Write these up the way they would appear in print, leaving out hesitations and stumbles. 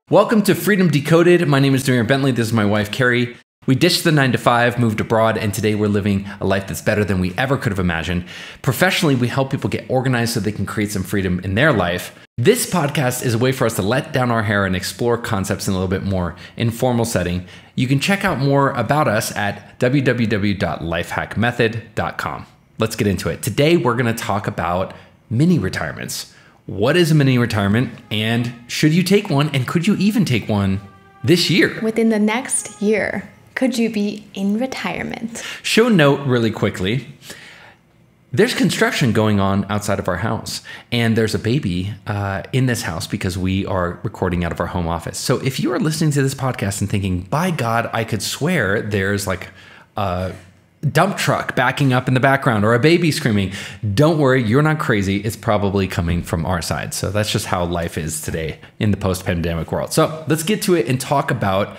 Welcome to Freedom Decoded. My name is Demir Bentley. This is my wife, Carey. We ditched the 9-to-5, moved abroad, and today we're living a life that's better than we ever could have imagined. Professionally, we help people get organized so they can create some freedom in their life. This podcast is a way for us to let down our hair and explore concepts in a little bit more informal setting. You can check out more about us at www.lifehackmethod.com. Let's get into it. Today, we're going to talk about mini retirements. What is a mini retirement, and should you take one, and could you even take one this year? Within the next year, could you be in retirement? Show note really quickly. There's construction going on outside of our house, and there's a baby in this house because we are recording out of our home office. So if you are listening to this podcast and thinking, by God, I could swear there's like a dump truck backing up in the background or a baby screaming, don't worry, you're not crazy. It's probably coming from our side. So that's just how life is today in the post-pandemic world. So let's get to it and talk about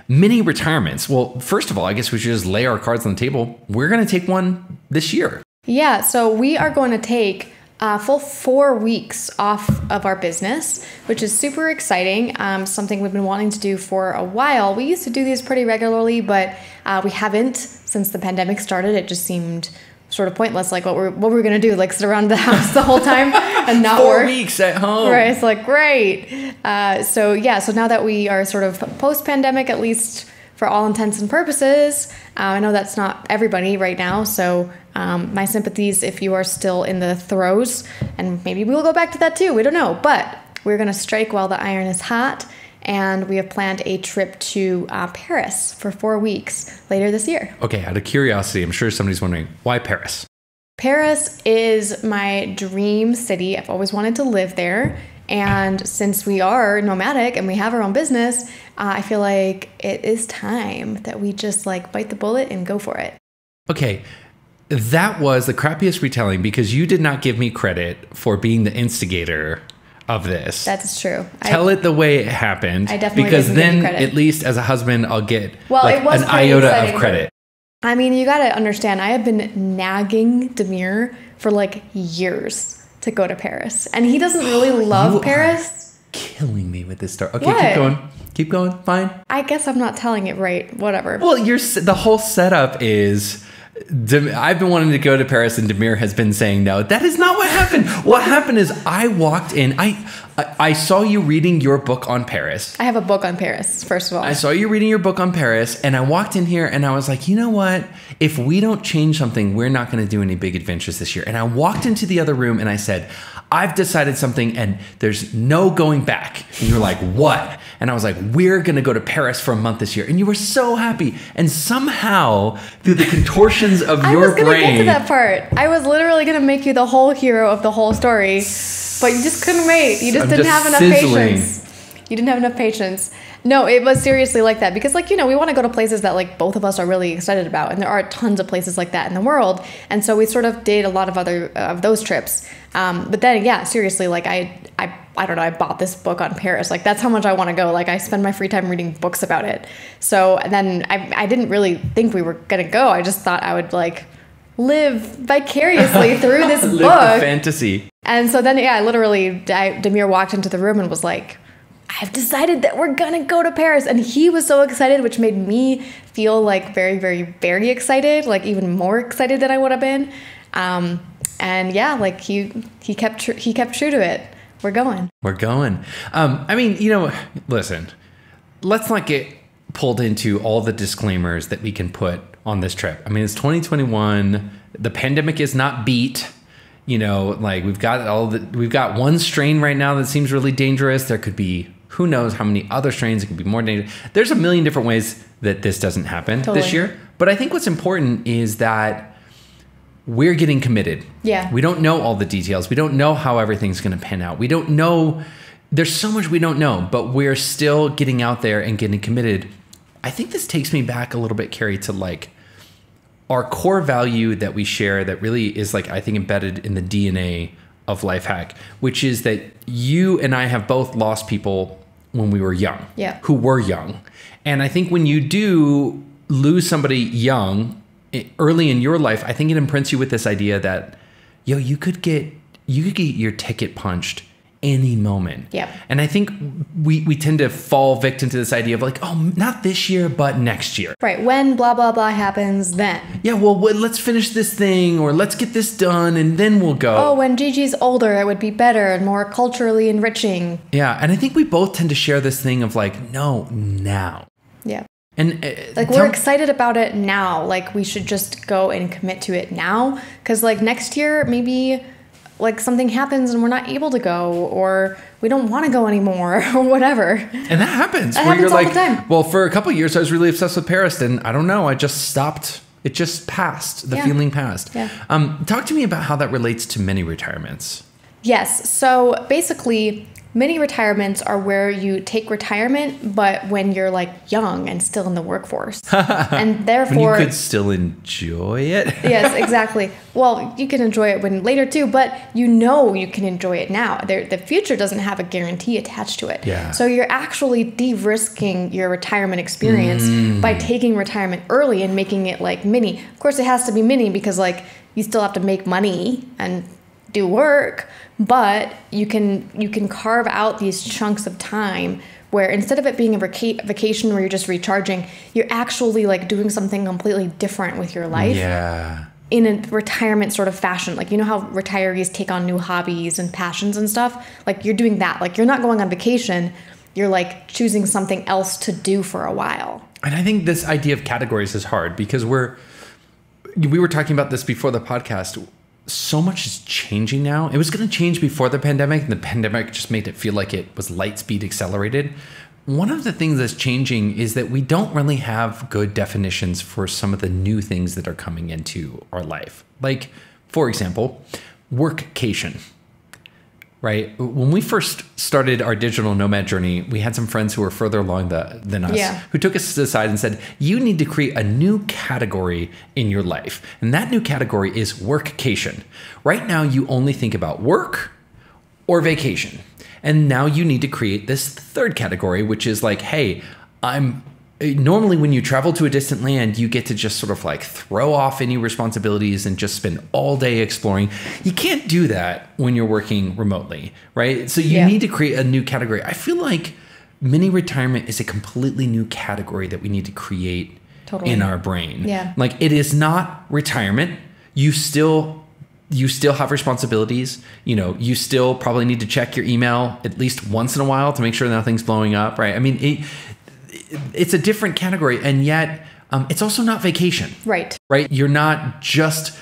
mini retirements. Well, first of all, I guess we should just lay our cards on the table. We're going to take one this year. Yeah, so we are going to take a full 4 weeks off of our business, which is super exciting. Something we've been wanting to do for a while. We used to do these pretty regularly, but we haven't since the pandemic started. It just seemed sort of pointless, like what we're going to do, like sit around the house the whole time and not 4 work. 4 weeks at home. Right, it's like, great. So now that we are sort of post-pandemic, at least for all intents and purposes, I know that's not everybody right now, so my sympathies if you are still in the throes, and maybe we'll go back to that too, we don't know, but we're going to strike while the iron is hot, and we have planned a trip to Paris for 4 weeks later this year. Okay, out of curiosity, I'm sure somebody's wondering, why Paris? Paris is my dream city. I've always wanted to live there. And since we are nomadic and we have our own business, I feel like it is time that we just like bite the bullet and go for it. Okay, that was the crappiest retelling because you did not give me credit for being the instigator of this. That's true. Tell it the way it happened. I definitely because didn't give you then credit. At least as a husband, I'll get It was an pretty iota exciting, of credit. I mean, you got to understand, I have been nagging Demir for like years to go to Paris. And he doesn't really love Paris. Killing me with this story. Okay, What? keep going. Keep going. Fine. I guess I'm not telling it right. Whatever. Well, the whole setup is I've been wanting to go to Paris and Demir has been saying no. That is not what happened. What happened is I walked in. I saw you reading your book on Paris. I have a book on Paris, first of all. I saw you reading your book on Paris, and I walked in here and I was like, you know what? If we don't change something, we're not going to do any big adventures this year. And I walked into the other room and I said, I've decided something and there's no going back. And you were like, what? And I was like, we're going to go to Paris for a month this year. And you were so happy. And somehow, through the contortions of your brain. I was going to get to that part. I was literally going to make you the whole hero of the whole story. But you just couldn't wait. You just didn't have enough patience. You didn't have enough patience. No, it was seriously like that. Because, like, you know, we want to go to places that, like, both of us are really excited about. And there are tons of places like that in the world. And so we sort of did a lot of other of those trips. But then, yeah, seriously, like, I don't know, I bought this book on Paris. Like, that's how much I want to go. Like, I spend my free time reading books about it. So then I didn't really think we were going to go. I just thought I would, like, live vicariously through this Live book. the fantasy. And so then, yeah, Demir walked into the room and was like, I've decided that we're going to go to Paris. And he was so excited, which made me feel like very, very, very excited, like even more excited than I would have been. And yeah, like he kept true to it. We're going. We're going. I mean, you know, listen, let's not get pulled into all the disclaimers that we can put on this trip. I mean, it's 2021. The pandemic is not beat. You know, like we've got one strain right now that seems really dangerous. There could be, who knows how many other strains. It could be more dangerous. There's a million different ways that this doesn't happen this year. But I think what's important is that we're getting committed. Yeah. We don't know all the details. We don't know how everything's going to pan out. We don't know. There's so much we don't know, but we're still getting out there and getting committed. I think this takes me back a little bit, Carey, to like our core value that we share that really is like, I think, embedded in the DNA of Lifehack, which is that you and I have both lost people when we were young, who were young. And I think when you do lose somebody young, early in your life, I think it imprints you with this idea that, yo, you could get your ticket punched any moment. Yep. And I think we tend to fall victim to this idea of like, oh, not this year, but next year. Right. When blah, blah, blah happens, then. Yeah, well, let's finish this thing, or let's get this done, and then we'll go. Oh, when Gigi's older, it would be better and more culturally enriching. Yeah, and I think we both tend to share this thing of like, no, now. Yeah. And like we're excited about it now. Like we should just go and commit to it now. Because like next year, maybe like something happens and we're not able to go, or we don't want to go anymore, or whatever. And that happens. That happens all the time. Well, for a couple of years, I was really obsessed with Paris, and I don't know, I just stopped. It just passed. The feeling passed. Yeah. Talk to me about how that relates to mini retirements. Yes. So basically, mini retirements are where you take retirement, but when you're like young and still in the workforce. And therefore... when you could still enjoy it. Yes, exactly. Well, you can enjoy it when later too, but you know you can enjoy it now. The future doesn't have a guarantee attached to it. Yeah. So you're actually de-risking your retirement experience by taking retirement early and making it like mini. Of course, it has to be mini because like you still have to make money and do work, but you can carve out these chunks of time where instead of it being a vacation where you're just recharging, you're actually like doing something completely different with your life. Yeah. In a retirement sort of fashion. Like, you know how retirees take on new hobbies and passions and stuff? Like you're doing that. Like you're not going on vacation. You're like choosing something else to do for a while. And I think this idea of categories is hard because we were talking about this before the podcast. So much is changing now. It was going to change before the pandemic, and the pandemic just made it feel like it was light speed accelerated. One of the things that's changing is that we don't really have good definitions for some of the new things that are coming into our life. Like, for example, workcation. Right? When we first started our digital nomad journey, we had some friends who were further along than us, who took us to the side and said, you need to create a new category in your life. And that new category is workcation. Right now, you only think about work or vacation. And now you need to create this third category, which is like, hey, normally when you travel to a distant land, you get to just sort of like throw off any responsibilities and just spend all day exploring. You can't do that when you're working remotely, right? So you need to create a new category. I feel like mini retirement is a completely new category that we need to create in our brain. Yeah. Like it is not retirement. You still have responsibilities. You still probably need to check your email at least once in a while to make sure nothing's blowing up, right? I mean, it's a different category, and yet it's also not vacation. Right. You're not just,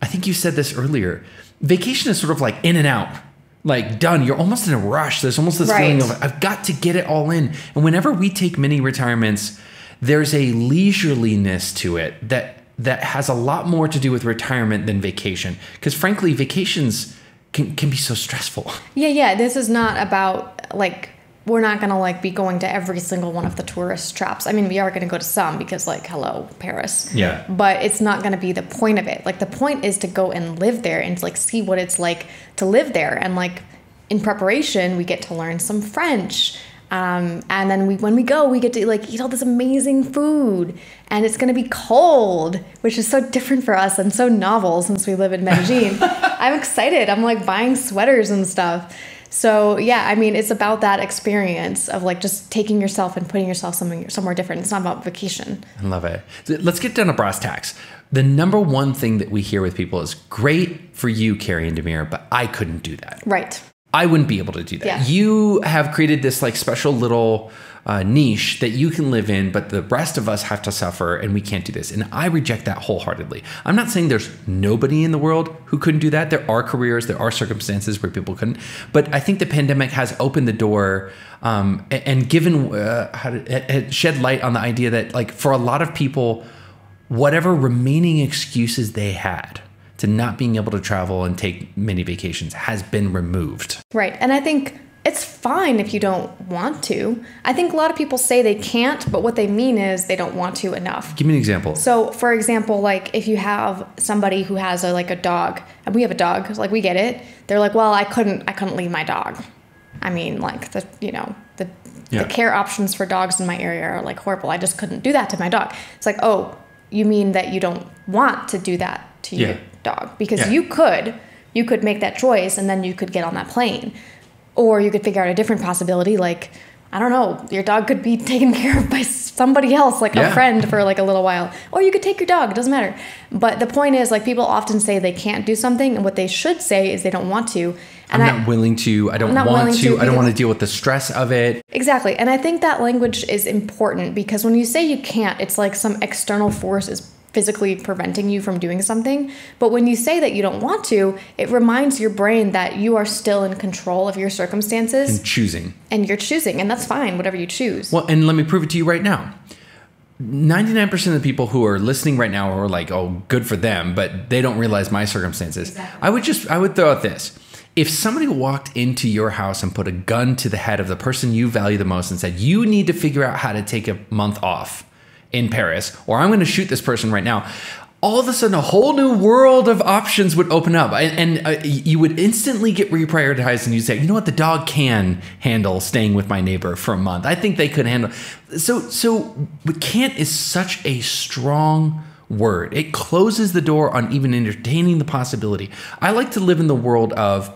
I think you said this earlier, vacation is sort of like in and out, like done. You're almost in a rush. There's almost this feeling of, I've got to get it all in. And whenever we take mini retirements, there's a leisureliness to it that has a lot more to do with retirement than vacation. Because frankly, vacations can be so stressful. Yeah. This is not about like, we're not going to like be going to every single one of the tourist traps. I mean, we are going to go to some because like, hello, Paris. Yeah. But it's not going to be the point of it. Like the point is to go and live there and to like see what it's like to live there. And like in preparation, we get to learn some French. And then when we go, we get to like eat all this amazing food, and it's going to be cold, which is so different for us and so novel since we live in Medellin. I'm excited. I'm like buying sweaters and stuff. So yeah, I mean, it's about that experience of like just taking yourself and putting yourself somewhere different. It's not about vacation. I love it. So let's get down to brass tacks. The number one thing that we hear with people is great for you, Carey and Demir, but I couldn't do that. Right. I wouldn't be able to do that. Yeah. You have created this like special little niche that you can live in, but the rest of us have to suffer and we can't do this. And I reject that wholeheartedly. I'm not saying there's nobody in the world who couldn't do that. There are careers, there are circumstances where people couldn't. But I think the pandemic has opened the door and given, shed light on the idea that like for a lot of people, whatever remaining excuses they had to not being able to travel and take many vacations has been removed. Right. And I think it's fine if you don't want to. I think a lot of people say they can't, but what they mean is they don't want to enough. Give me an example. So, for example, like if you have somebody who has a dog, and we have a dog, like we get it. They're like, well, I couldn't leave my dog. I mean, like the care options for dogs in my area are like horrible. I just couldn't do that to my dog. It's like, oh, you mean that you don't want to do that to your dog? Because you could make that choice and then you could get on that plane. Or you could figure out a different possibility, like, I don't know, your dog could be taken care of by somebody else, like a friend for like a little while. Or you could take your dog, it doesn't matter. But the point is, like, people often say they can't do something, and what they should say is they don't want to. And I'm not willing to, I don't want to, I don't want to deal with the stress of it. Exactly. And I think that language is important, because when you say you can't, it's like some external force is physically preventing you from doing something. But when you say that you don't want to, it reminds your brain that you are still in control of your circumstances. And choosing. And you're choosing. And that's fine, whatever you choose. Well, and let me prove it to you right now. 99% of the people who are listening right now are like, oh, good for them, but they don't realize my circumstances. Exactly. I would throw out this. If somebody walked into your house and put a gun to the head of the person you value the most and said, you need to figure out how to take a month off in Paris, or I'm going to shoot this person right now, all of a sudden a whole new world of options would open up, and you would instantly get reprioritized, and you'd say, you know what, the dog can handle staying with my neighbor for a month. I think they could handle. But can't is such a strong word. It closes the door on even entertaining the possibility. I like to live in the world of,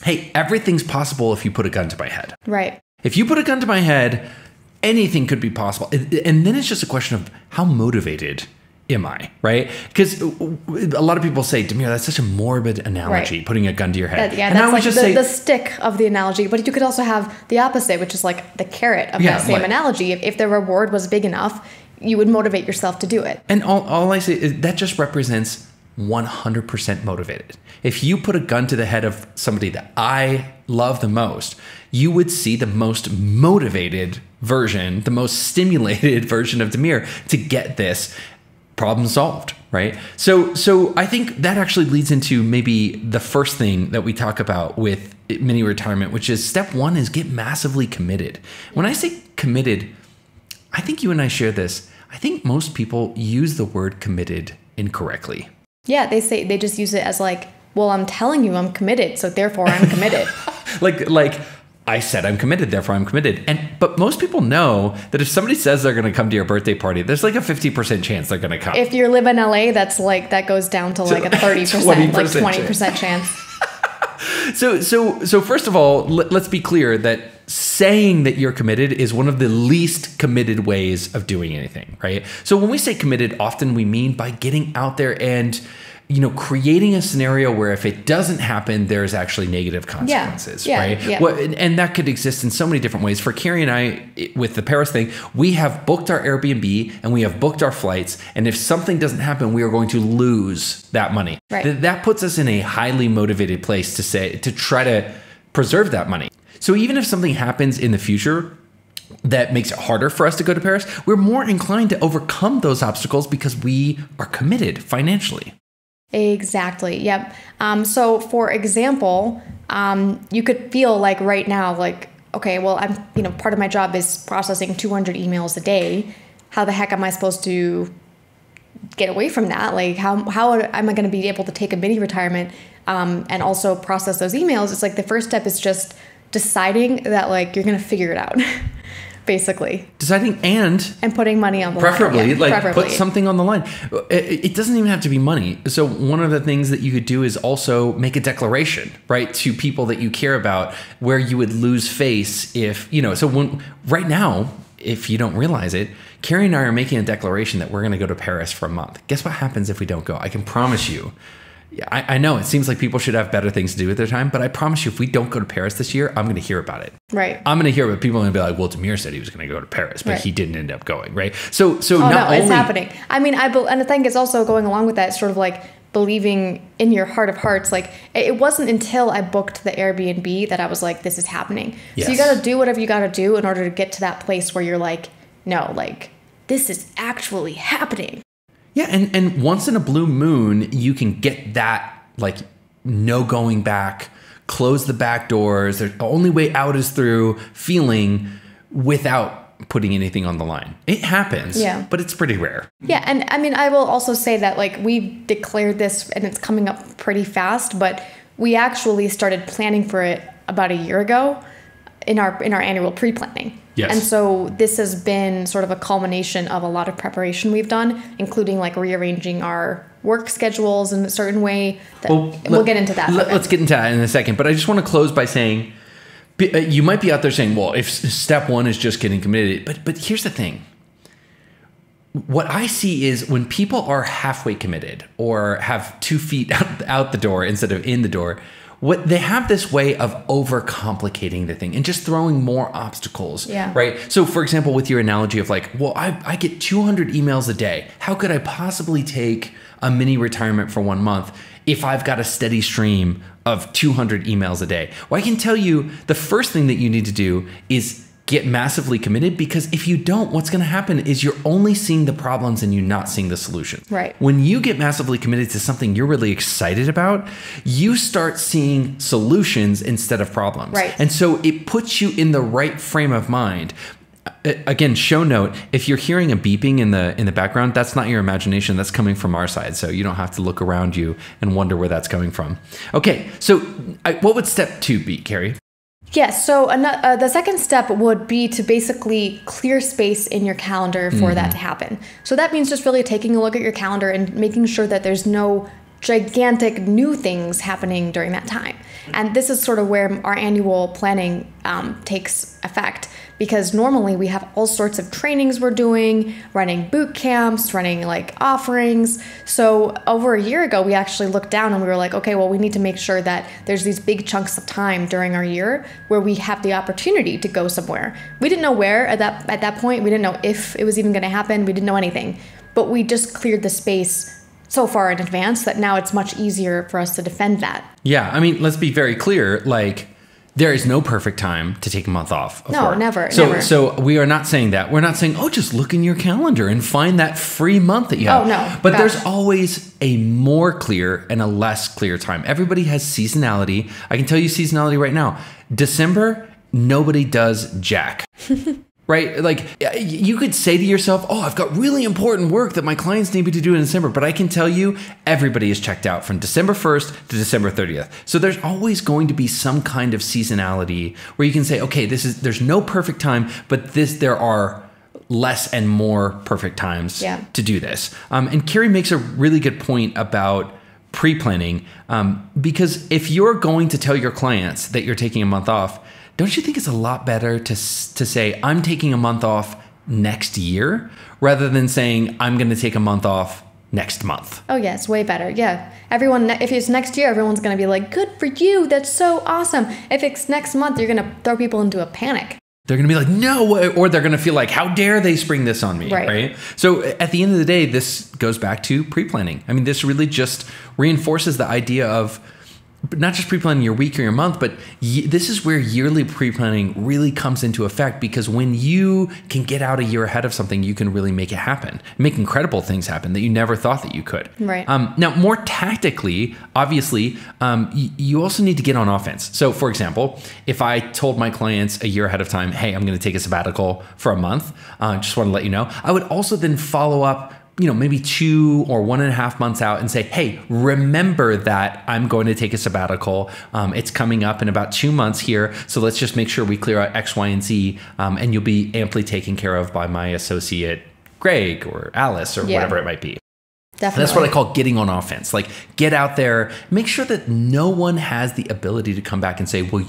hey, everything's possible if you put a gun to my head. Right. If you put a gun to my head, anything could be possible. And then it's just a question of how motivated am I, right? Because a lot of people say, Demir, that's such a morbid analogy, putting a gun to your head. And that's like the stick of the analogy. But you could also have the opposite, which is like the carrot of that same analogy. If the reward was big enough, you would motivate yourself to do it. And all I say is that just represents 100% motivated. If you put a gun to the head of somebody that I love the most, you would see the most motivated version, the most stimulated version of Demir to get this problem solved, right? So I think that actually leads into maybe the first thing that we talk about with mini retirement, which is step one is get massively committed. When I say committed, I think you and I share this. I think most people use the word committed incorrectly. Yeah, they just use it as like, well, I'm telling you I'm committed, so therefore I'm committed. like I said I'm committed, therefore I'm committed. But most people know that if somebody says they're going to come to your birthday party, there's like a 50% chance they're going to come. If you live in LA, that's like, that goes down to like a 30%, 20% like 20% chance. So first of all, let's be clear that saying that you're committed is one of the least committed ways of doing anything, right? So when we say committed, often we mean by getting out there and, creating a scenario where if it doesn't happen, there's actually negative consequences, right? Yeah. Well, and that could exist in so many different ways. For Carey and I, with the Paris thing, we have booked our Airbnb and we have booked our flights. And if something doesn't happen, we are going to lose that money. Right. That puts us in a highly motivated place to try to preserve that money. So even if something happens in the future that makes it harder for us to go to Paris, we're more inclined to overcome those obstacles because we are committed financially. Exactly. Yep. So for example, you could feel like right now, like, okay, well, I'm, part of my job is processing 200 emails a day. How the heck am I supposed to get away from that? Like, how am I going to be able to take a mini retirement, and also process those emails? It's like the first step is just deciding that like you're going to figure it out. Basically. Deciding and putting money on the line. Preferably. Put something on the line. It doesn't even have to be money. So one of the things that you could do is also make a declaration, right, to people that you care about, where you would lose face if, right now, if you don't realize it, Carey and I are making a declaration that we're going to go to Paris for a month. Guess what happens if we don't go? I can promise you. I know it seems like people should have better things to do with their time, but I promise you, if we don't go to Paris this year, I'm going to hear about it. Right. I'm going to hear about people and be like, well, Demir said he was going to go to Paris, but he didn't end up going, right? So it's happening. I mean, and I think it's also going along with that sort of like believing in your heart of hearts. Like, it wasn't until I booked the Airbnb that I was like, this is happening. Yes. So you got to do whatever you got to do in order to get to that place where you're like, no, like, this is actually happening. Yeah, and once in a blue moon, you can get that, like, no going back, close the back doors, the only way out is through feeling without putting anything on the line. It happens, but it's pretty rare. Yeah, and I mean, I will also say that, like, we declared this, and it's coming up pretty fast, but we actually started planning for it about a year ago in our annual pre-planning. Yes. And so this has been sort of a culmination of a lot of preparation we've done, including like rearranging our work schedules in a certain way. We'll get into that. Let's get into that in a second. But I just want to close by saying You might be out there saying, well, if step one is just getting committed, but here's the thing. What I see is when people are halfway committed or have 2 feet out the door instead of in the door, what they have this way of overcomplicating the thing and just throwing more obstacles, right? So for example, with your analogy of like, well, I get 200 emails a day. How could I possibly take a mini retirement for 1 month if I've got a steady stream of 200 emails a day? Well, I can tell you the first thing that you need to do is get massively committed, because if you don't, what's going to happen is you're only seeing the problems and you're not seeing the solutions. Right. When you get massively committed to something you're really excited about, you start seeing solutions instead of problems. Right. And so it puts you in the right frame of mind. Again, show note, if you're hearing a beeping in the background, that's not your imagination. That's coming from our side. So you don't have to look around you and wonder where that's coming from. Okay, so what would step 2 be, Carey? Yes. So the second step would be to basically clear space in your calendar for that to happen. So that means just really taking a look at your calendar and making sure that there's no gigantic new things happening during that time. And this is sort of where our annual planning takes effect, because normally we have all sorts of trainings we're doing, running boot camps, running like offerings. So over a year ago, we actually looked down and we were like, okay, well, we need to make sure that there's these big chunks of time during our year where we have the opportunity to go somewhere. We didn't know where at that point. We didn't know if it was even going to happen. We didn't know anything, but we just cleared the space so far in advance that now it's much easier for us to defend that. Yeah, I mean, let's be very clear. Like, there is no perfect time to take a month off of work. Never. So we are not saying that. We're not saying, oh, just look in your calendar and find that free month that you have. Oh, no. But there's always a more clear and a less clear time. Everybody has seasonality. I can tell you seasonality right now. December, nobody does jack. Right? Like, you could say to yourself, oh, I've got really important work that my clients need me to do in December. But I can tell you, everybody is checked out from December 1st to December 30th. So there's always going to be some kind of seasonality where you can say, okay, there's no perfect time, but there are less and more perfect times to do this. And Carey makes a really good point about pre-planning, because if you're going to tell your clients that you're taking a month off, don't you think it's a lot better to say, I'm taking a month off next year, rather than saying, I'm going to take a month off next month? Oh, yeah, it's way better. Yeah. Everyone, if it's next year, everyone's going to be like, good for you. That's so awesome. If it's next month, you're going to throw people into a panic. They're going to be like, no, or they're going to feel like, how dare they spring this on me, right? So at the end of the day, this goes back to pre-planning. I mean, this really just reinforces the idea of not just pre-planning your week or your month, but this is where yearly pre-planning really comes into effect, because when you can get out a year ahead of something, you can really make it happen, make incredible things happen that you never thought that you could. Right. Now, more tactically, obviously, you also need to get on offense. So for example, if I told my clients a year ahead of time, hey, I'm going to take a sabbatical for a month, just want to let you know, I would also then follow up maybe 2 or 1.5 months out and say, hey, remember that I'm going to take a sabbatical. It's coming up in about 2 months here. So let's just make sure we clear out X, Y, and Z. And you'll be amply taken care of by my associate, Greg or Alice or whatever it might be. Definitely. That's what I call getting on offense. Like, get out there, make sure that no one has the ability to come back and say, well,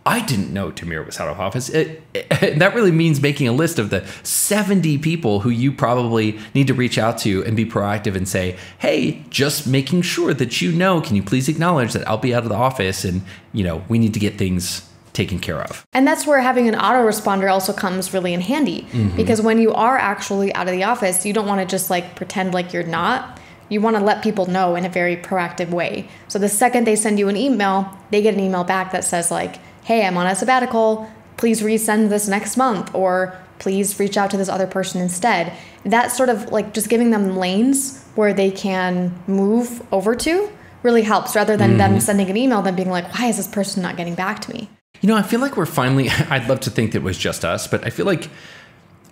I didn't know Demir was out of office. That really means making a list of the 70 people who you probably need to reach out to and be proactive and say, hey, just making sure that can you please acknowledge that I'll be out of the office, and we need to get things taken care of. And that's where having an autoresponder also comes really in handy, because when you are actually out of the office, you don't want to just like pretend like you're not. You want to let people know in a very proactive way. So the second they send you an email, they get an email back that says like, hey, I'm on a sabbatical, please resend this next month, or please reach out to this other person instead. That sort of like just giving them lanes where they can move over to really helps, rather than them sending an email, then being like, why is this person not getting back to me? I feel like we're finally, I'd love to think that it was just us, but I feel like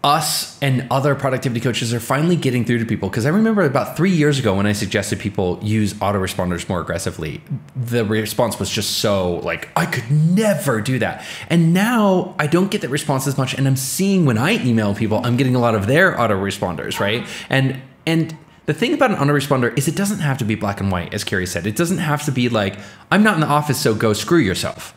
us and other productivity coaches are finally getting through to people. Because I remember about 3 years ago when I suggested people use autoresponders more aggressively, the response was just so like, I could never do that. And now I don't get that response as much. And I'm seeing when I email people, I'm getting a lot of their autoresponders, right? And the thing about an autoresponder is it doesn't have to be black and white, as Carey said. It doesn't have to be like, I'm not in the office, so go screw yourself.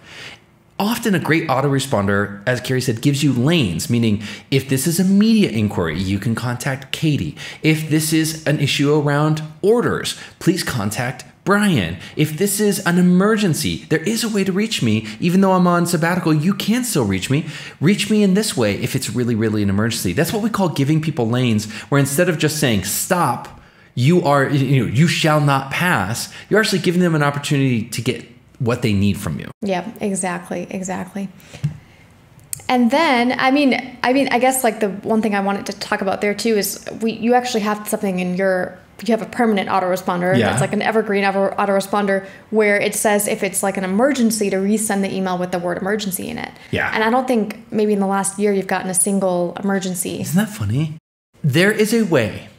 often a great autoresponder, as Carey said, gives you lanes, meaning if this is a media inquiry, you can contact Katie. If this is an issue around orders, please contact Brian. If this is an emergency, there is a way to reach me. Even though I'm on sabbatical, you can still reach me. Reach me in this way if it's really, really an emergency. That's what we call giving people lanes, where instead of just saying, stop, you shall not pass, you're actually giving them an opportunity to get what they need from you. Yeah, exactly. And then, I guess like the one thing I wanted to talk about there too is you actually have something you have a permanent autoresponder. Yeah. That's like an evergreen autoresponder where it says if it's like an emergency to resend the email with the word emergency in it. Yeah. And I don't think maybe in the last year you've gotten a single emergency. Isn't that funny? There is a way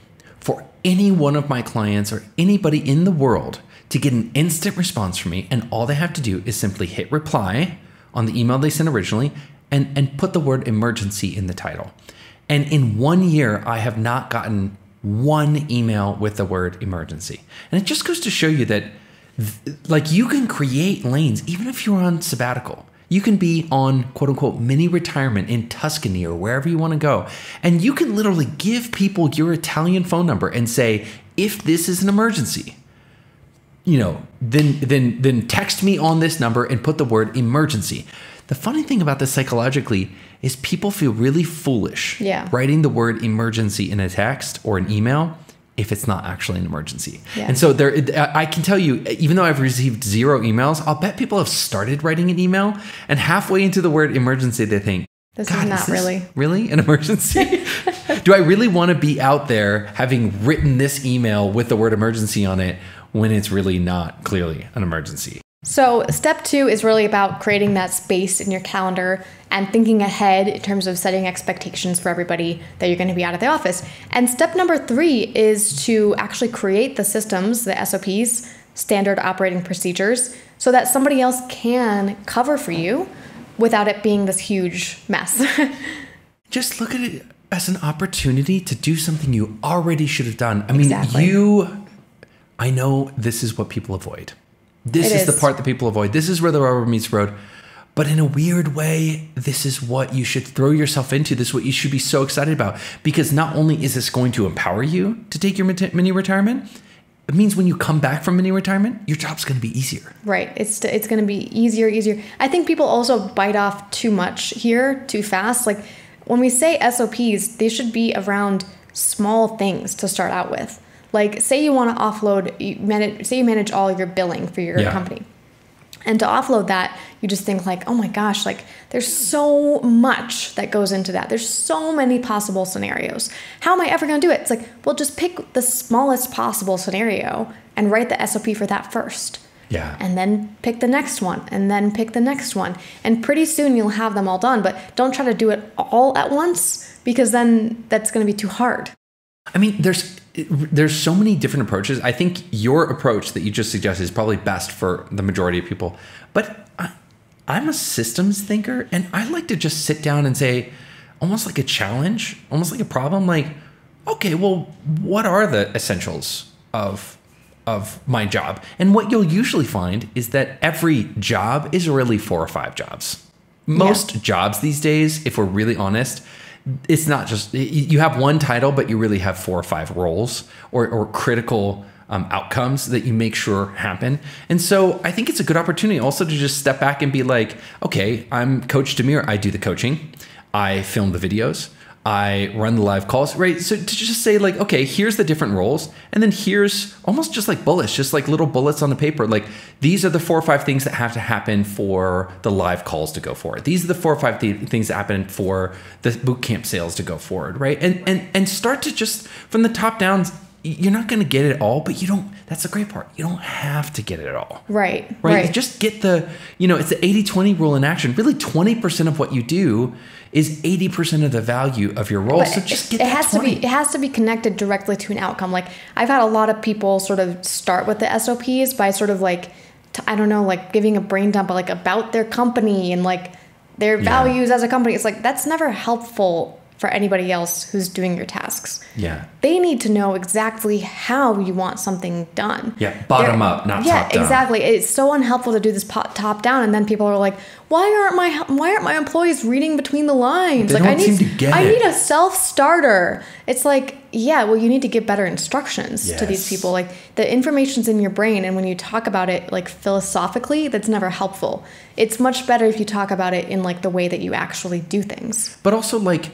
for any one of my clients or anybody in the world to get an instant response from me, and all they have to do is simply hit reply on the email they sent originally and put the word emergency in the title. And in 1 year, I have not gotten one email with the word emergency. And it just goes to show you that like you can create lanes even if you're on sabbatical. You can be on quote unquote mini retirement in Tuscany or wherever you want to go. And you can literally give people your Italian phone number and say, if this is an emergency, then text me on this number and put the word emergency. The funny thing about this psychologically is people feel really foolish writing the word emergency in a text or an email if it's not actually an emergency. Yeah. And so I can tell you, even though I've received 0 emails, I'll bet people have started writing an email and halfway into the word emergency, they think, this is not really an emergency? Do I really want to be out there having written this email with the word emergency on it when it's really not clearly an emergency? So step 2 is really about creating that space in your calendar and thinking ahead in terms of setting expectations for everybody that you're going to be out of the office. And step number 3 is to actually create the systems, the SOPs, standard operating procedures, so that somebody else can cover for you without it being this huge mess. Just look at it as an opportunity to do something you already should have done. I mean, exactly. I know this is what people avoid. This is the part that people avoid. This is where the rubber meets the road. But in a weird way, this is what you should throw yourself into. This is what you should be so excited about. Because not only is this going to empower you to take your mini retirement, it means when you come back from mini retirement, your job's going to be easier. Right. It's going to be easier. I think people also bite off too much here, too fast. Like when we say SOPs, they should be around small things to start out with. Like, say you want to offload, say you manage all your billing for your company. And to offload that, you just think like, oh my gosh, like there's so much that goes into that. There's so many possible scenarios. How am I ever going to do it? It's like, well, just pick the smallest possible scenario and write the SOP for that first. Yeah. And then pick the next one, and then pick the next one. And pretty soon you'll have them all done, but don't try to do it all at once because then that's going to be too hard. I mean, there's so many different approaches. I think your approach that you just suggested is probably best for the majority of people. But I'm a systems thinker, and I like to just sit down and say, almost like a challenge, almost like a problem, like, okay, well, what are the essentials of my job? And what you'll usually find is that every job is really 4 or 5 jobs. Most jobs these days, if we're really honest, it's not just, you have one title, but you really have 4 or 5 roles or critical outcomes that you make sure happen. And so I think it's a good opportunity also to just step back and be like, okay, I'm Coach Demir. I do the coaching. I film the videos. I run the live calls, right? So to just say like, okay, here's the different roles. And then here's almost just like bullets, just like little bullets on the paper. Like these are the 4 or 5 things that have to happen for the live calls to go forward. These are the 4 or 5 things that happen for the bootcamp sales to go forward, right? And start to just from the top down. You're not going to get it all, but that's the great part. You don't have to get it all. Right. Just get it's the 80-20 rule in action. Really 20% of what you do is 80% of the value of your role. But so just get that 20. It has to be connected directly to an outcome. Like I've had a lot of people sort of start with the SOPs by sort of like, like giving a brain dump like about their company and like their values as a company. It's like, that's never helpful for anybody else who's doing your tasks. Yeah. They need to know exactly how you want something done. Yeah, bottom up, not top down. Yeah, exactly. It's so unhelpful to do this top down, and then people are like, why aren't my employees reading between the lines? They don't seem to get it. I need a self-starter. It's like, yeah, well, you need to give better instructions to these people. Like, the information's in your brain, and when you talk about it like philosophically, that's never helpful. It's much better if you talk about it in like the way that you actually do things. But also, like,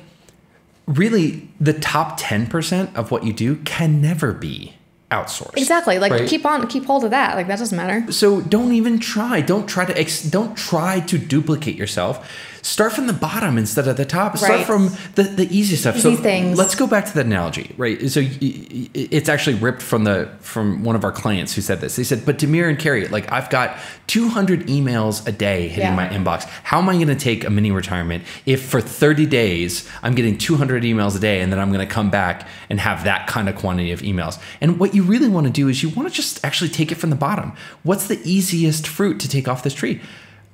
really, the top 10% of what you do can never be outsourced. Exactly. Like, right? keep hold of that. Like, that doesn't matter. So don't even try. Don't try to duplicate yourself. Start from the bottom instead of the top. Start from the easy stuff. Easy things. Let's go back to the analogy, right? So it's actually ripped from one of our clients who said this. They said, but Demir and Carey, like, I've got 200 emails a day hitting my inbox. How am I going to take a mini retirement if for 30 days I'm getting 200 emails a day, and then I'm going to come back and have that kind of quantity of emails? And what you really want to do is you want to just actually take it from the bottom. What's the easiest fruit to take off this tree?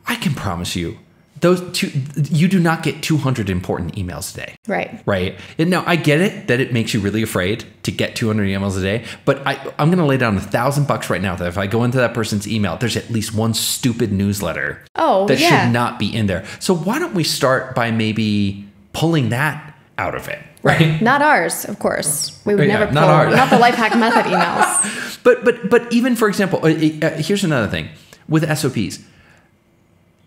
I can promise you, you do not get 200 important emails a day. Right. And now I get it that it makes you really afraid to get 200 emails a day, but I'm going to lay down $1,000 right now that if I go into that person's email, there's at least one stupid newsletter that should not be in there. So why don't we start by maybe pulling that out of it? Right. Not ours, of course. We would never pull, not the life hack method emails. But even, for example, here's another thing with SOPs.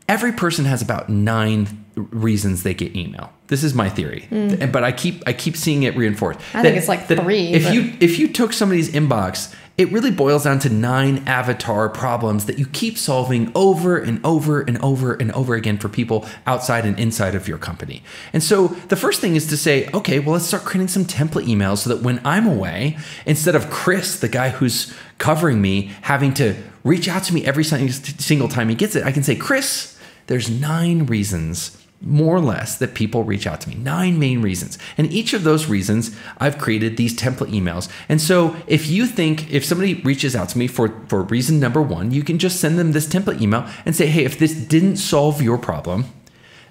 Every person has about 9 reasons they get email. This is my theory, but I keep seeing it reinforced. I think it's like 3. If you took somebody's inbox, it really boils down to 9 avatar problems that you keep solving over and over and over and over again for people outside and inside of your company. And so the first thing is to say, okay, well, let's start creating some template emails so that when I'm away, instead of Chris, the guy who's covering me, having to reach out to me every single time he gets it, I can say, Chris, there's 9 reasons, more or less, that people reach out to me. 9 main reasons. And each of those reasons, I've created these template emails. And so if somebody reaches out to me for reason number 1, you can just send them this template email and say, hey, if this didn't solve your problem,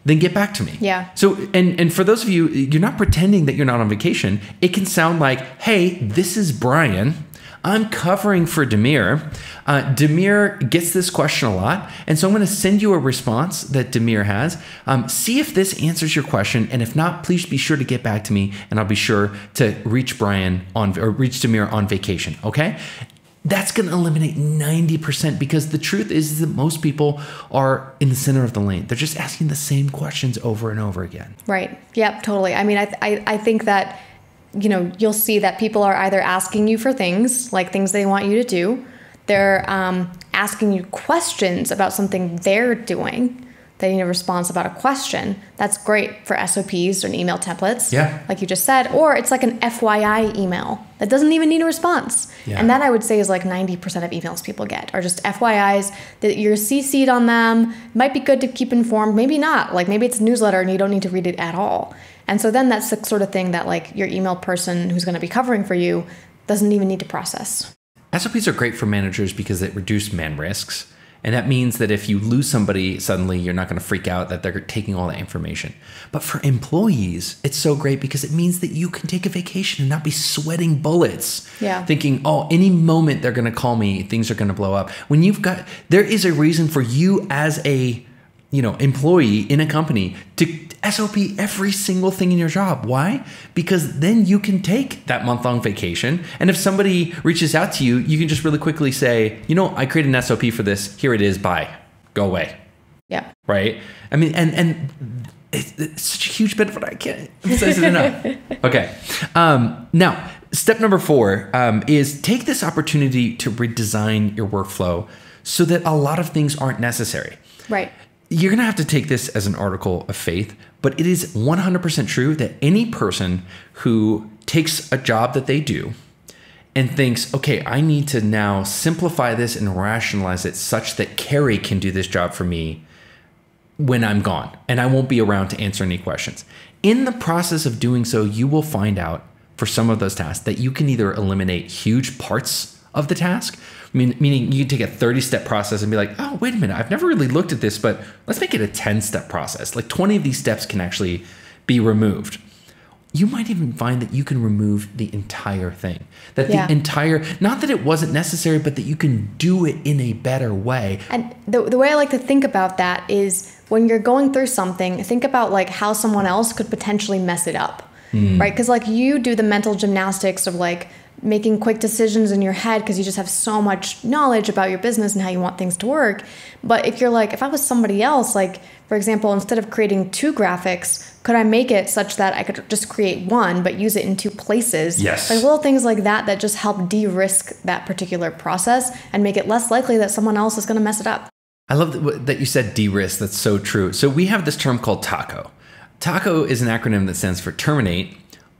then get back to me. Yeah. So, and for those of you, you're not pretending that you're not on vacation. It can sound like, hey, this is Brian. I'm covering for Demir. Demir gets this question a lot. And so I'm going to send you a response that Demir has. See if this answers your question. And if not, please be sure to get back to me, and I'll be sure to reach Demir on vacation. Okay? That's going to eliminate 90%, because the truth is that most people are in the center of the lane. They're just asking the same questions over and over again. Right. Yep, totally. I mean, I think that, you'll see that people are either asking you for things, like things they want you to do. They're asking you questions about something they're doing. They need a response about a question. That's great for SOPs and email templates, like you just said. Or it's like an FYI email that doesn't even need a response. Yeah. And that, I would say, is like 90% of emails people get are just FYIs that you're CC'd on them. Might be good to keep informed, maybe not. Like, maybe it's a newsletter and you don't need to read it at all. And so then that's the sort of thing that, like, your email person who's going to be covering for you doesn't even need to process. SOPs are great for managers because they reduce man risks. And that means that if you lose somebody suddenly, you're not going to freak out that they're taking all that information. But for employees, it's so great because it means that you can take a vacation and not be sweating bullets. Yeah. Thinking, oh, any moment they're going to call me, things are going to blow up. When there is a reason for you as a employee in a company to SOP every single thing in your job. Why? Because then you can take that month-long vacation. And if somebody reaches out to you, you can just really quickly say, I created an SOP for this. Here it is. Bye. Go away. Yeah. Right? I mean, and it's such a huge benefit. I can't emphasize it enough. Okay. Now, step number 4 is take this opportunity to redesign your workflow so that a lot of things aren't necessary. Right. You're going to have to take this as an article of faith, but it is 100% true that any person who takes a job that they do and thinks, okay, I need to now simplify this and rationalize it such that Carey can do this job for me when I'm gone and I won't be around to answer any questions. In the process of doing so, you will find out for some of those tasks that you can either eliminate huge parts of the task, meaning you can take a 30-step process and be like, oh, wait a minute, I've never really looked at this, but let's make it a 10-step process. Like 20 of these steps can actually be removed. you might even find that you can remove the entire thing. That the entire, not that it wasn't necessary, but that you can do it in a better way. And the way I like to think about that is when you're going through something, think about like how someone else could potentially mess it up, right? Because like you do the mental gymnastics of like making quick decisions in your head because you just have so much knowledge about your business and how you want things to work. But if you're like, if I was somebody else, like for example, instead of creating 2 graphics, could I make it such that I could just create one, but use it in 2 places? Yes. Like little things like that that just help de-risk that particular process and make it less likely that someone else is going to mess it up. I love that you said de-risk. That's so true. So we have this term called TACO. TACO is an acronym that stands for terminate,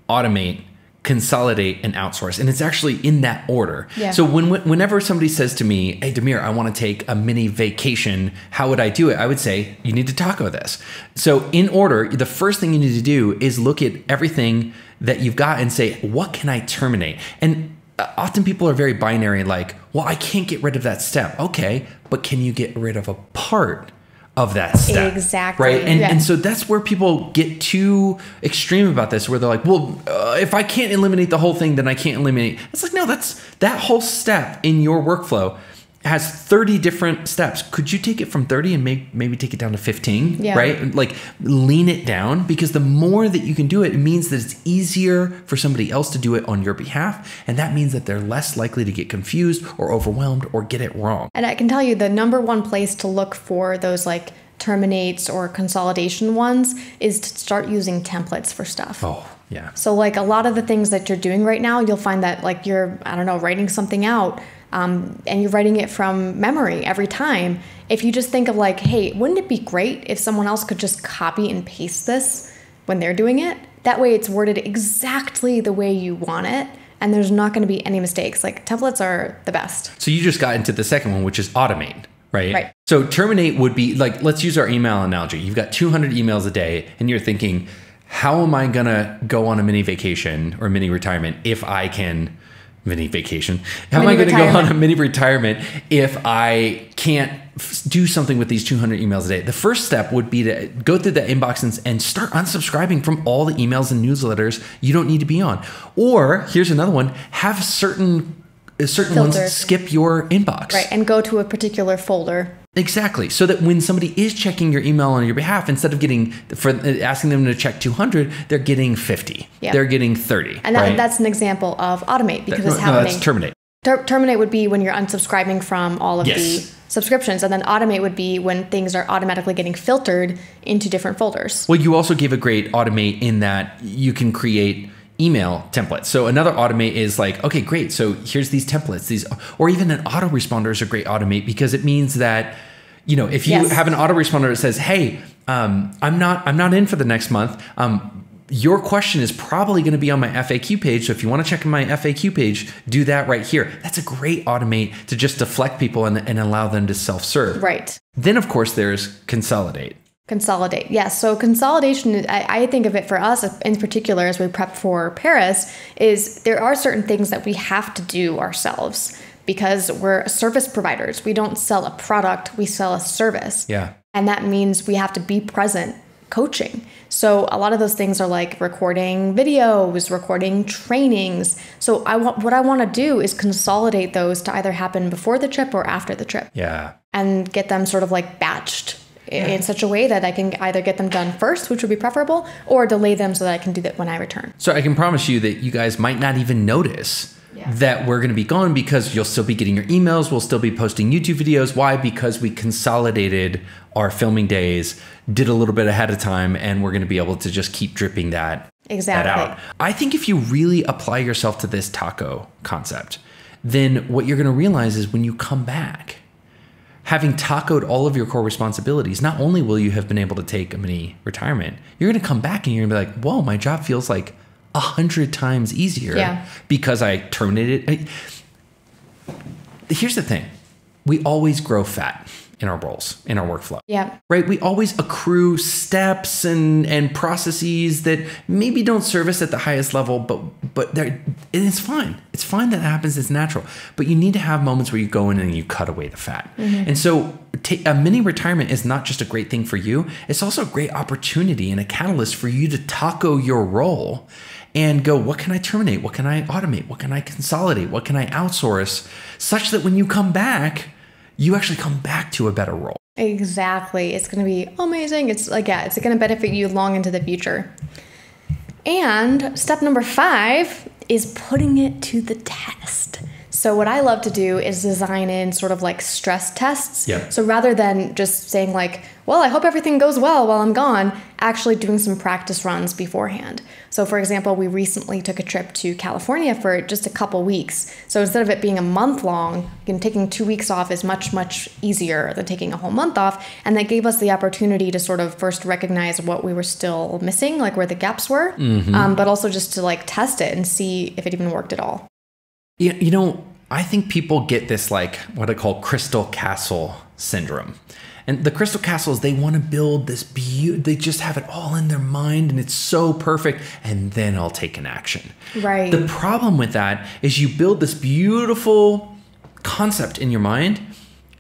automate, consolidate, and outsource. And it's actually in that order. Yeah. So whenever somebody says to me, hey, Demir, I want to take a mini vacation, how would I do it? I would say, you need to taco this. So in order, the first thing you need to do is look at everything that you've got and say, what can I terminate? And often people are very binary, like, well, I can't get rid of that step. Okay, but can you get rid of a part of that step? Exactly. Right. And so that's where people get too extreme about this, where they're like, well, if I can't eliminate the whole thing, then I can't eliminate. It's like, no, that whole step in your workflow has 30 different steps. Could you take it from 30 and maybe take it down to 15? Yeah. Right. Like lean it down, because the more that you can do it, it means that it's easier for somebody else to do it on your behalf. And that means that they're less likely to get confused or overwhelmed or get it wrong. And I can tell you the number one place to look for those like terminates or consolidation ones is to start using templates for stuff. Oh, yeah. So like a lot of the things that you're doing right now, you'll find that like you're, I don't know, writing something out and you're writing it from memory every time. If you just think of like, hey, wouldn't it be great if someone else could just copy and paste this when they're doing it? That way it's worded exactly the way you want it. And there's not going to be any mistakes. Like templates are the best. So you just got into the second one, which is automate. Right. So terminate would be like, let's use our email analogy. You've got 200 emails a day and you're thinking, how am I going to go on a mini vacation or mini retirement if I can mini vacation? How am I going to go on a mini retirement if I can't do something with these 200 emails a day? The first step would be to go through the inbox and start unsubscribing from all the emails and newsletters you don't need to be on. Or here's another one, have certain ones skip your inbox. Right, and go to a particular folder. Exactly. So that when somebody is checking your email on your behalf, instead of asking them to check 200, they're getting 50. Yeah. They're getting 30. And that's an example of automate, because it's happening. No, that's terminate. Terminate would be when you're unsubscribing from all of the subscriptions. And then automate would be when things are automatically getting filtered into different folders. Well, you also gave a great automate in that you can create email templates. So another automate is like, okay, great. So here's these templates, or even an autoresponder is a great automate, because it means that, you know, if you have an autoresponder that says, hey, I'm not in for the next month. Your question is probably going to be on my FAQ page. So if you want to check my FAQ page, do that right here. That's a great automate to just deflect people and allow them to self-serve. Right. Then of course there's consolidate. Consolidate. Yes. So consolidation, I think of it for us in particular as we prep for Paris, is there are certain things that we have to do ourselves because we're service providers. We don't sell a product, we sell a service. Yeah. And that means we have to be present coaching. So a lot of those things are like recording videos, recording trainings. So what I want to do is consolidate those to either happen before the trip or after the trip. Yeah. And get them sort of like batched in such a way that I can either get them done first, which would be preferable, or delay them so that I can do that when I return. So I can promise you that you guys might not even notice that we're going to be gone, because you'll still be getting your emails. We'll still be posting YouTube videos. Why? Because we consolidated our filming days, did a little bit ahead of time, and we're going to be able to just keep dripping that out. I think if you really apply yourself to this taco concept, then what you're going to realize is when you come back, having tacoed all of your core responsibilities, not only will you have been able to take a mini retirement, you're going to come back and you're going to be like, whoa, my job feels like 100 times easier because I terminated. Here's the thing. We always grow fat. in our roles, in our workflow. Yeah. Right? We always accrue steps and processes that maybe don't serve us at the highest level, but it's fine. It's fine that happens. It's natural. But you need to have moments where you go in and you cut away the fat. And so a mini retirement is not just a great thing for you. It's also a great opportunity and a catalyst for you to taco your role and go, what can I terminate? What can I automate? What can I consolidate? What can I outsource? Such that when you come back, you actually come back to a better role. Exactly. It's going to be amazing. It's like, yeah, it's going to benefit you long into the future. And step number 5 is putting it to the test. So what I love to do is design in sort of like stress tests. Yeah. So rather than just saying like, well, I hope everything goes well while I'm gone, actually doing some practice runs beforehand. So for example, we recently took a trip to California for just a couple weeks. So instead of it being a month long, taking 2 weeks off is much, much easier than taking a whole month off. And that gave us the opportunity to sort of first recognize what we were still missing, like where the gaps were, but also just to like test it and see if it even worked at all. Yeah, I think people get this like what I call crystal castle syndrome. And the crystal castles, they want to build this they just have it all in their mind and it's so perfect, and then I'll take an action. Right. The problem with that is you build this beautiful concept in your mind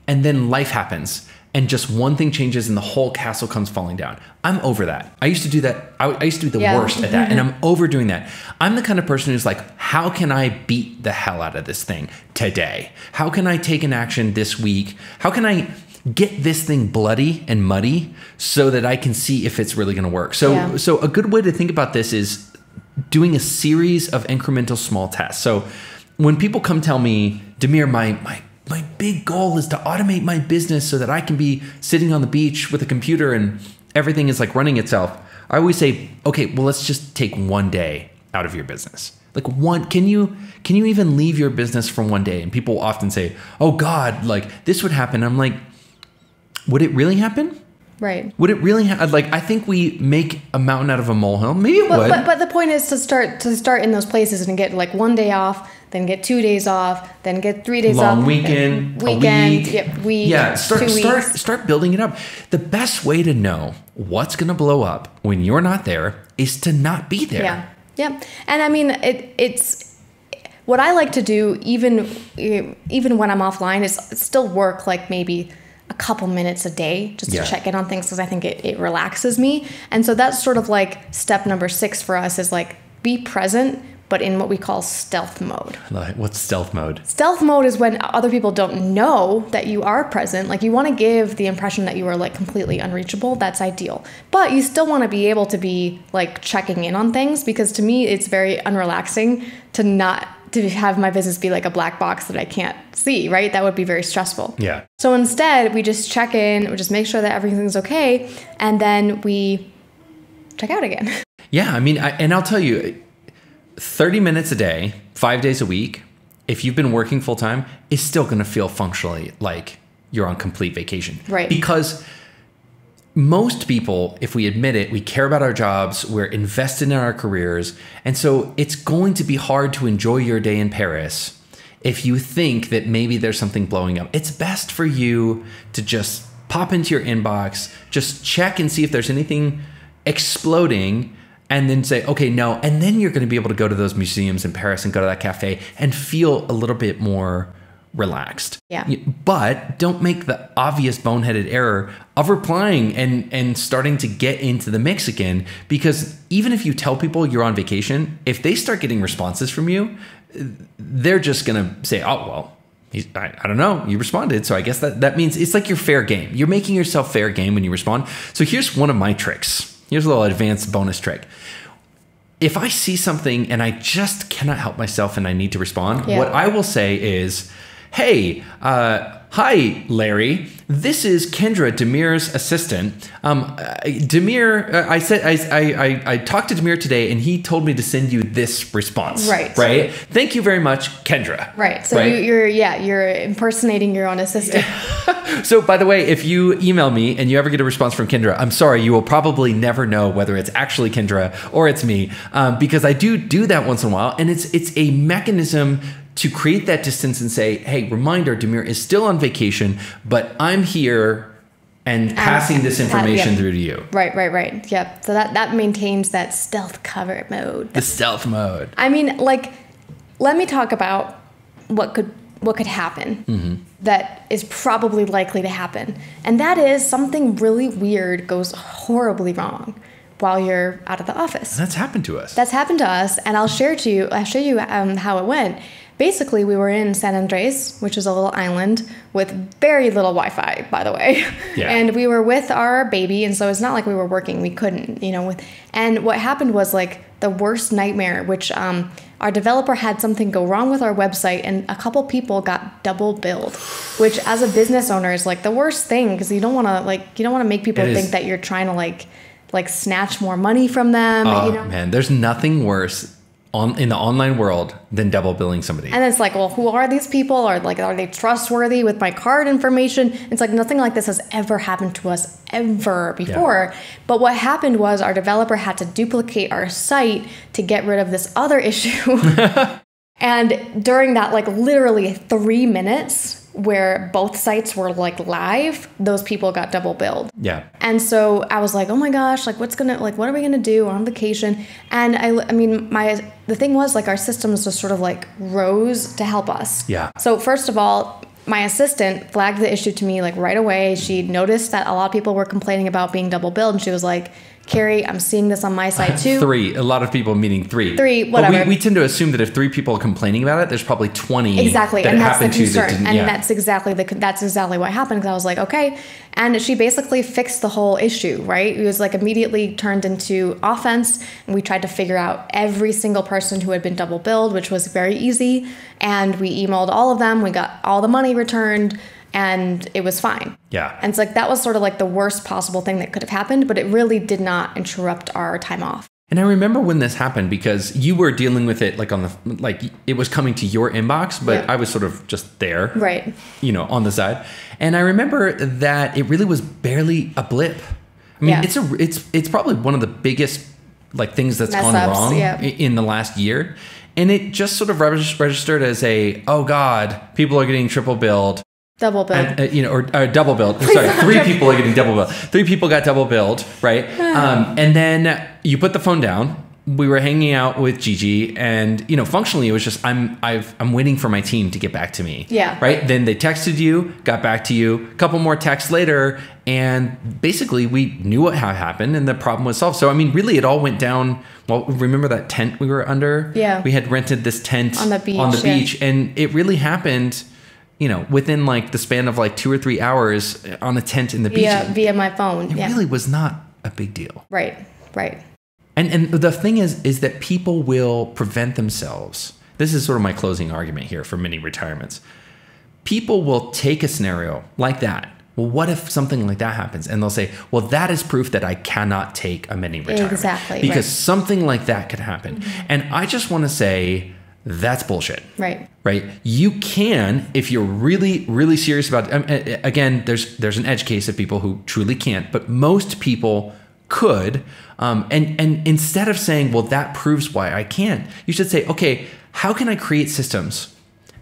and then life happens and just one thing changes and the whole castle comes falling down. I'm over that. I used to do that. I used to be the worst at that, and I'm overdoing that. I'm the kind of person who's like, how can I beat the hell out of this thing today? How can I take an action this week? How can I get this thing bloody and muddy so that I can see if it's really going to work? So a good way to think about this is doing a series of incremental small tests. So when people come tell me, Demir, my big goal is to automate my business so that I can be sitting on the beach with a computer and everything is like running itself, I always say, okay, well, let's just take one day out of your business. Like can you even leave your business for one day? And people often say, oh God, like this would happen. I'm like, would it really happen? Right. Would it really happen? Like, I think we make a mountain out of a molehill. Maybe it would. But the point is to start in those places and get like 1 day off, then get 2 days off, then get 3 days off. Long weekend, a week. Yeah, start building it up. The best way to know what's going to blow up when you're not there is to not be there. Yeah. And I mean, it's what I like to do even when I'm offline is still work like maybe a couple minutes a day just to check in on things because I think it relaxes me. And so that's sort of like step number 6 for us is like be present, but in what we call stealth mode. What's stealth mode? Stealth mode is when other people don't know that you are present. Like you want to give the impression that you are like completely unreachable. That's ideal. But you still want to be able to be like checking in on things because to me, it's very unrelaxing to have my business be like a black box that I can't see, right? That would be very stressful. Yeah. So instead, we just check in, we just make sure that everything's okay, and then we check out again. Yeah, I mean, and I'll tell you, 30 minutes a day, 5 days a week, if you've been working full time, is still going to feel functionally like you're on complete vacation. Right. Because most people, if we admit it, we care about our jobs, we're invested in our careers, and so it's going to be hard to enjoy your day in Paris if you think that maybe there's something blowing up. It's best for you to just pop into your inbox, just check and see if there's anything exploding, and then say, okay, no, and then you're going to be able to go to those museums in Paris and go to that cafe and feel a little bit more relaxed. Yeah. But don't make the obvious boneheaded error of replying and starting to get into the mix again, because even if you tell people you're on vacation, if they start getting responses from you, they're just going to say, oh, well, I don't know, you responded. So I guess that means it's like you're fair game. You're making yourself fair game when you respond. So here's one of my tricks. Here's a little advanced bonus trick. If I see something and I just cannot help myself and I need to respond, what I will say is, hey, hi, Larry. This is Kendra, Demir's assistant. Demir, I talked to Demir today, and he told me to send you this response. Right. Thank you very much, Kendra. Right. So you're impersonating your own assistant. So, by the way, if you email me and you ever get a response from Kendra, I'm sorry, you will probably never know whether it's actually Kendra or it's me, because I do that once in a while, and it's a mechanism to create that distance and say, hey, reminder, Demir is still on vacation, but I'm here and passing this information through to you. Right. Yep. So that maintains that stealth cover mode. The stealth mode. I mean, like, let me talk about what could happen that is probably likely to happen. And that is something really weird goes horribly wrong while you're out of the office. That's happened to us. That's happened to us, and I'll show you how it went. Basically, we were in San Andres, which is a little island with very little Wi-Fi, by the way. Yeah. And we were with our baby, and so it's not like we were working. We couldn't, and what happened was like the worst nightmare, which our developer had something go wrong with our website, and a couple people got double billed, which as a business owner is like the worst thing, because you don't want to make people think that you're trying to like snatch more money from them. Oh, man, there's nothing worse in the online world than double billing somebody. And it's like, well, who are these people? Or like, are they trustworthy with my card information? It's like nothing like this has ever happened to us ever before. Yeah. But what happened was our developer had to duplicate our site to get rid of this other issue. And during that, like literally 3 minutes where both sites were like live, those people got double billed. Yeah. And so I was like, oh my gosh, like what are we gonna do? We're on vacation. And the thing was like our systems just sort of like rose to help us. Yeah. So first of all, my assistant flagged the issue to me like right away. She noticed that a lot of people were complaining about being double billed, and she was like, Carey, I'm seeing this on my side too. 3. A lot of people meaning 3. 3, whatever. But we tend to assume that if 3 people are complaining about it, there's probably 20 exactly, that and that's the happened to concern. that didn't. And Yeah. that's exactly what happened, because I was like, okay. And she basically fixed the whole issue, right? It was like immediately turned into offense, and we tried to figure out every single person who had been double billed, which was very easy. And we emailed all of them. We got all the money returned, and it was fine. Yeah. And it's like that was sort of like the worst possible thing that could have happened, but it really did not interrupt our time off. And I remember when this happened, because you were dealing with it like it was coming to your inbox, but Yeah. I was sort of just there, Right. On the side. And I remember that it really was barely a blip. I mean, Yeah. it's probably one of the biggest like things that's Mess gone ups, wrong yeah. in the last year. And it just sort of registered as oh God, people are getting triple billed. Double billed. And, or double billed. Sorry, 3 people are getting double billed. 3 people got double billed, right? And then you put the phone down. We were hanging out with Gigi, and functionally it was just I'm waiting for my team to get back to me. Yeah. Right. Then they texted you, got back to you. A couple more texts later, and basically we knew what had happened, and the problem was solved. So I mean, really, it all went down. Well, remember that tent we were under? Yeah. We had rented this tent on the beach, and it really happened. Within like the span of like 2 or 3 hours on a tent in the beach. Via my phone. It really was not a big deal. Right. And the thing is that people will prevent themselves. This is sort of my closing argument here for mini retirements. People will take a scenario like that. Well, what if something like that happens? And they'll say, well, that is proof that I cannot take a mini retirement. Exactly. Because something like that could happen. Mm-hmm. And I just want to say, that's bullshit. Right. You can, if you're really, really serious about it. Again, there's an edge case of people who truly can't, but most people could. And instead of saying, well, that proves why I can't, you should say, okay, how can I create systems?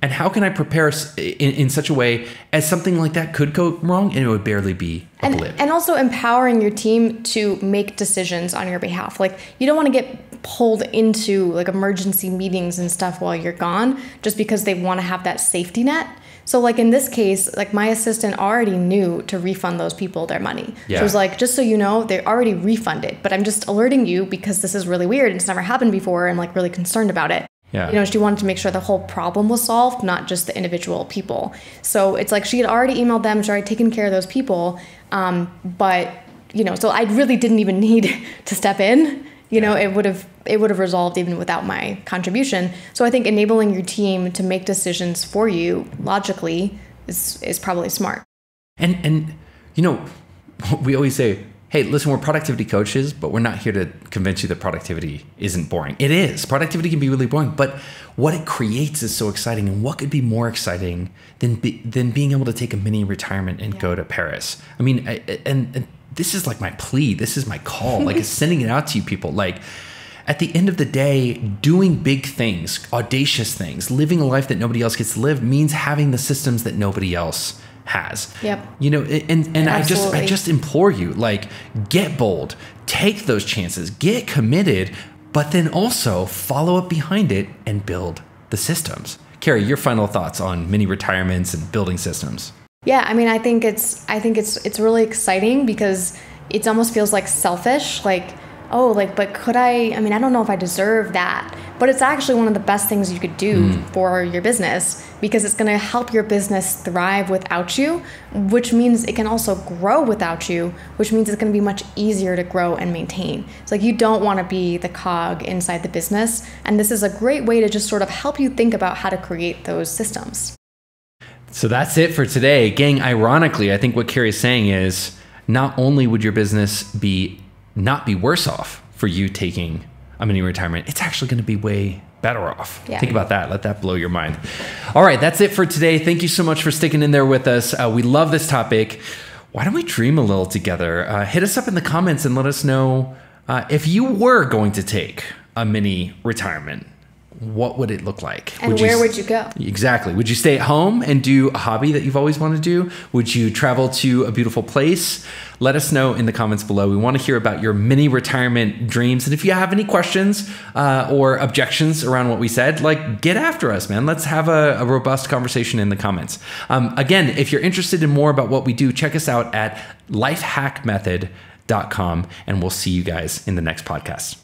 And how can I prepare in such a way as something like that could go wrong and it would barely be a blip? And also empowering your team to make decisions on your behalf. Like, you don't want to get pulled into like emergency meetings and stuff while you're gone just because they want to have that safety net. So like in this case, like my assistant already knew to refund those people their money. Yeah. She was like, just so you know, they're already refunded, but I'm just alerting you because this is really weird and it's never happened before, and like really concerned about it. Yeah. She wanted to make sure the whole problem was solved, not just the individual people. So it's like she had already emailed them, she'd already taken care of those people. But, so I really didn't even need to step in. It would have resolved even without my contribution. So I think enabling your team to make decisions for you logically is probably smart. And we always say, hey, listen, we're productivity coaches, but we're not here to convince you that productivity isn't boring. It is. Productivity can be really boring, but what it creates is so exciting. And what could be more exciting than being able to take a mini retirement and go to Paris? I mean, and this is like my plea. This is my call. Like, sending it out to you people. Like, at the end of the day, doing big things, audacious things, living a life that nobody else gets to live means having the systems that nobody else has. Yep. You know, and I just implore you, like, get bold, take those chances, get committed, but then also follow up behind it and build the systems. Carey, your final thoughts on mini retirements and building systems? Yeah, I mean, I think it's really exciting because it almost feels like selfish, like, oh, like, but could I mean, I don't know if I deserve that, but it's actually one of the best things you could do for your business, because it's going to help your business thrive without you, which means it can also grow without you, which means it's going to be much easier to grow and maintain. It's like, you don't want to be the cog inside the business. And this is a great way to just sort of help you think about how to create those systems. So that's it for today. Gang, ironically, I think what Carey's saying is not only would your business not be worse off for you taking a mini retirement, it's actually going to be way better off. Yeah. Think about that. Let that blow your mind. All right, that's it for today. Thank you so much for sticking in there with us. We love this topic. Why don't we dream a little together? Hit us up in the comments and let us know if you were going to take a mini retirement, what would it look like? And where would you go? Exactly. Would you stay at home and do a hobby that you've always wanted to do? Would you travel to a beautiful place? Let us know in the comments below. We want to hear about your mini retirement dreams. And if you have any questions or objections around what we said, like, get after us, man. Let's have a robust conversation in the comments. Again, if you're interested in more about what we do, check us out at lifehackmethod.com, and we'll see you guys in the next podcast.